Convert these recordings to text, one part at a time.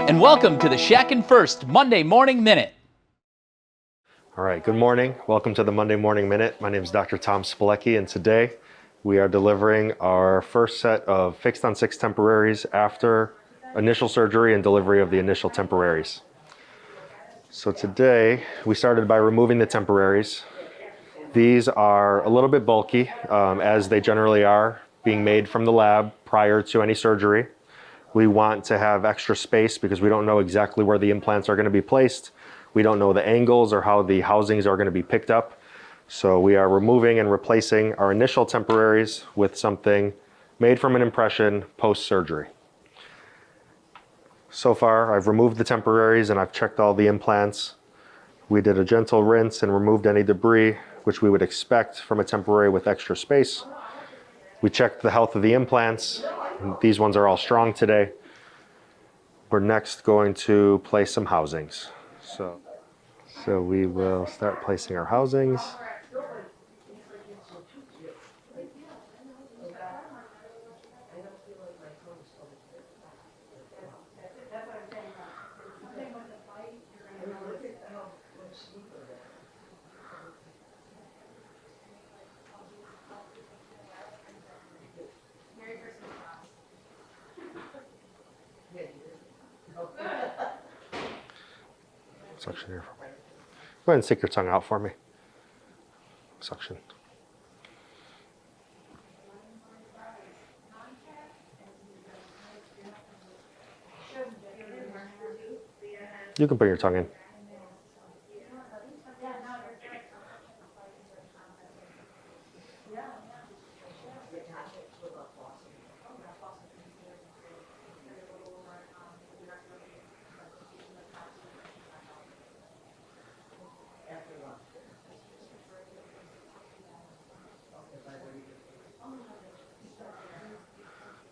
And welcome to the Shatkin F.I.R.S.T Monday Morning Minute. All right, good morning. Welcome to the Monday Morning Minute. My name is Dr. Tom Spulecki, and today we are delivering our first set of Fixed-on-6 temporaries after initial surgery and delivery of the initial temporaries. So today we started by removing the temporaries. These are a little bit bulky, as they generally are, being made from the lab prior to any surgery. We want to have extra space because we don't know exactly where the implants are going to be placed. We don't know the angles or how the housings are going to be picked up. So we are removing and replacing our initial temporaries with something made from an impression post-surgery. So far, I've removed the temporaries and I've checked all the implants. We did a gentle rinse and removed any debris, which we would expect from a temporary with extra space. We checked the health of the implants. These ones are all strong today. We're next going to place some housings. So we will start placing our housings. Suction here for me. Go ahead and stick your tongue out for me. Suction. You can put your tongue in.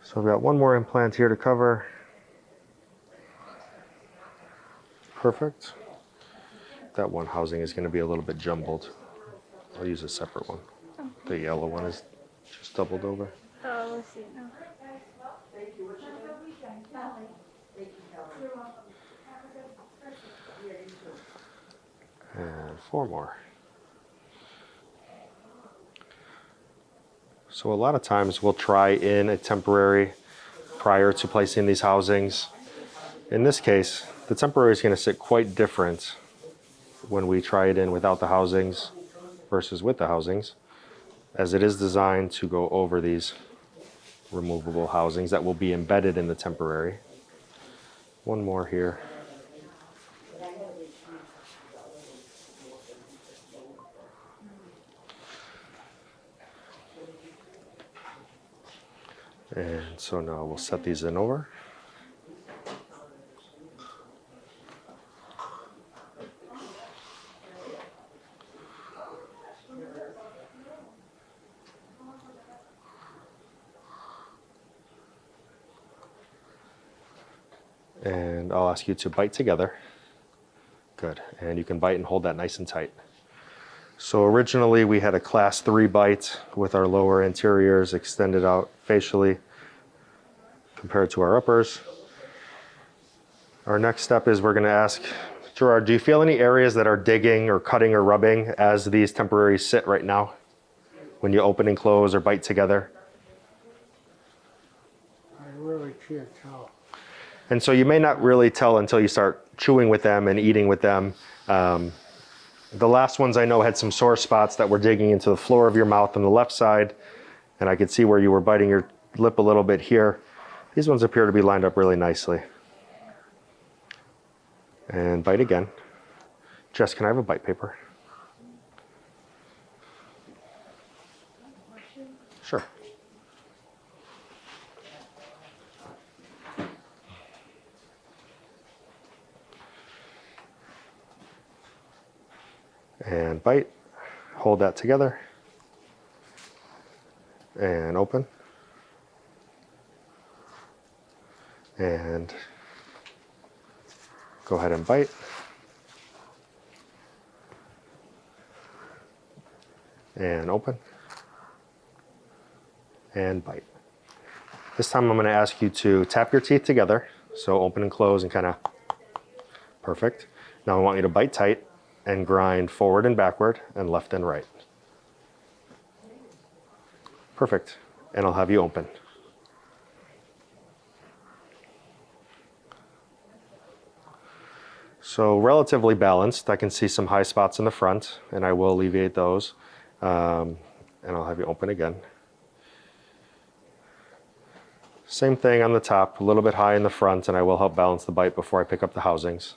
So we've got one more implant here to cover. Perfect. That one housing is going to be a little bit jumbled. I'll use a separate one. The yellow one is just doubled over. Oh, we'll see now. And four more. So a lot of times we'll try in a temporary prior to placing these housings. In this case, the temporary is going to sit quite different when we try it in without the housings versus with the housings, as it is designed to go over these removable housings that will be embedded in the temporary. One more here. And so now we'll set these in over. And I'll ask you to bite together. Good. And you can bite and hold that nice and tight. So originally we had a class 3 bite with our lower anteriors extended out facially compared to our uppers. Our next step is we're going to ask, Gerard, do you feel any areas that are digging or cutting or rubbing as these temporaries sit right now when you open and close or bite together? I really can't tell. And so you may not really tell until you start chewing with them and eating with them. The last ones I know had some sore spots that were digging into the floor of your mouth on the left side, and I could see where you were biting your lip a little bit here. These ones appear to be lined up really nicely. And bite again. Jess, can I have a bite paper? Sure. And bite, hold that together, and open, and go ahead and bite, and open, and bite. This time I'm going to ask you to tap your teeth together So open and close and kind of, perfect. Now I want you to bite tight and grind forward and backward and left and right. Perfect. And I'll have you open. So relatively balanced. I can see some high spots in the front, and I will alleviate those. And I'll have you open again. Same thing on the top, a little bit high in the front, and I will help balance the bite before I pick up the housings.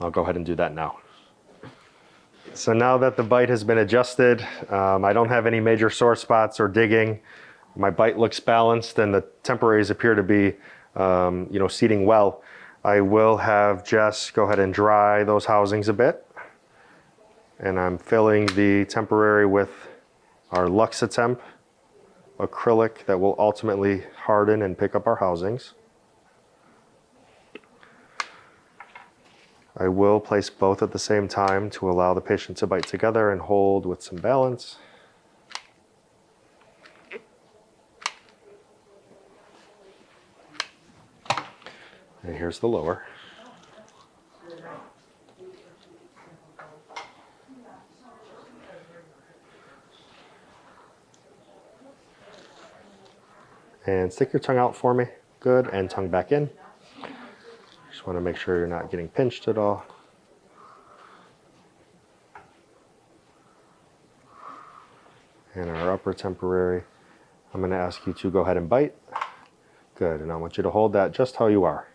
I'll go ahead and do that now. So now that the bite has been adjusted, I don't have any major sore spots or digging. My bite looks balanced, and the temporaries appear to be, seating well. I will have Jess go ahead and dry those housings a bit. And I'm filling the temporary with our Luxatemp acrylic that will ultimately harden and pick up our housings. I will place both at the same time to allow the patient to bite together and hold with some balance. And here's the lower. And stick your tongue out for me. Good, and tongue back in. Just want to make sure you're not getting pinched at all. And our upper temporary, I'm going to ask you to go ahead and bite. Good, and I want you to hold that just how you are.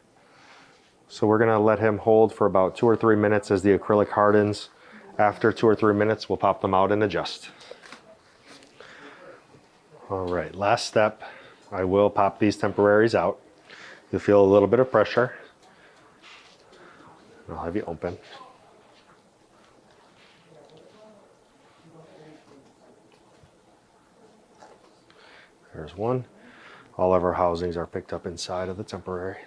So we're going to let him hold for about 2 or 3 minutes as the acrylic hardens. After 2 or 3 minutes, we'll pop them out and adjust. All right, last step. I will pop these temporaries out. You'll feel a little bit of pressure. I'll have you open. There's one. All of our housings are picked up inside of the temporary.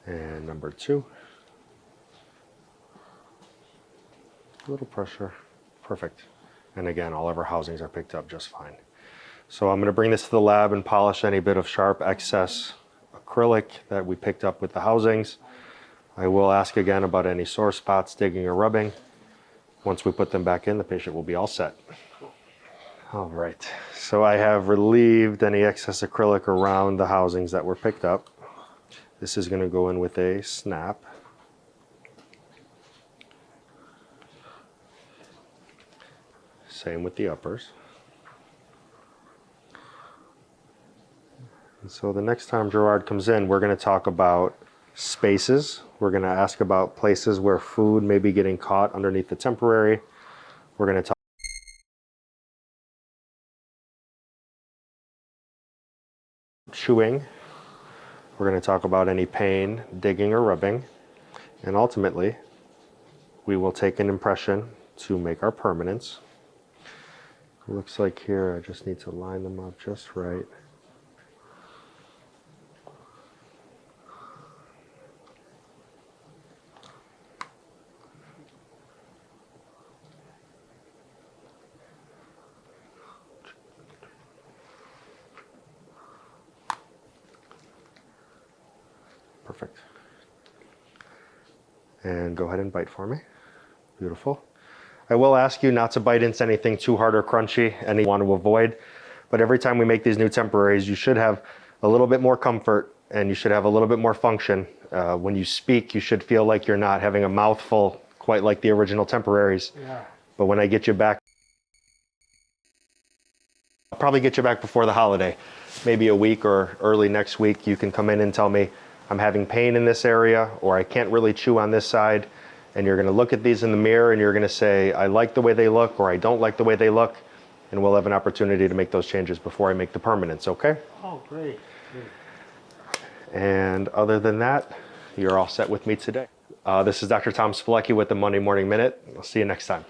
And number 2. A little pressure. Perfect. And again, all of our housings are picked up just fine. So I'm going to bring this to the lab and polish any bit of sharp excess acrylic that we picked up with the housings. I will ask again about any sore spots, digging or rubbing. Once we put them back in, the patient will be all set. All right, so I have relieved any excess acrylic around the housings that were picked up. This is going to go in with a snap. Same with the uppers. And so the next time Gerard comes in, we're going to talk about spaces. We're going to ask about places where food may be getting caught underneath the temporary. We're going to talk chewing. We're going to talk about any pain, digging or rubbing. And ultimately, we will take an impression to make our permanents. It looks like here I just need to line them up just right. Perfect. And go ahead and bite for me. Beautiful. I will ask you not to bite into anything too hard or crunchy, any you want to avoid. But every time we make these new temporaries, you should have a little bit more comfort and you should have a little bit more function. When you speak, you should feel like you're not having a mouthful quite like the original temporaries. Yeah. But when I get you back, I'll probably get you back before the holiday. Maybe a week or early next week, you can come in and tell me, I'm having pain in this area, or I can't really chew on this side. And you're gonna look at these in the mirror and you're gonna say, I like the way they look, or I don't like the way they look. And we'll have an opportunity to make those changes before I make the permanents, okay? Oh, great. And other than that, you're all set with me today. This is Dr. Tom Spulecki with the Monday Morning Minute. I'll see you next time.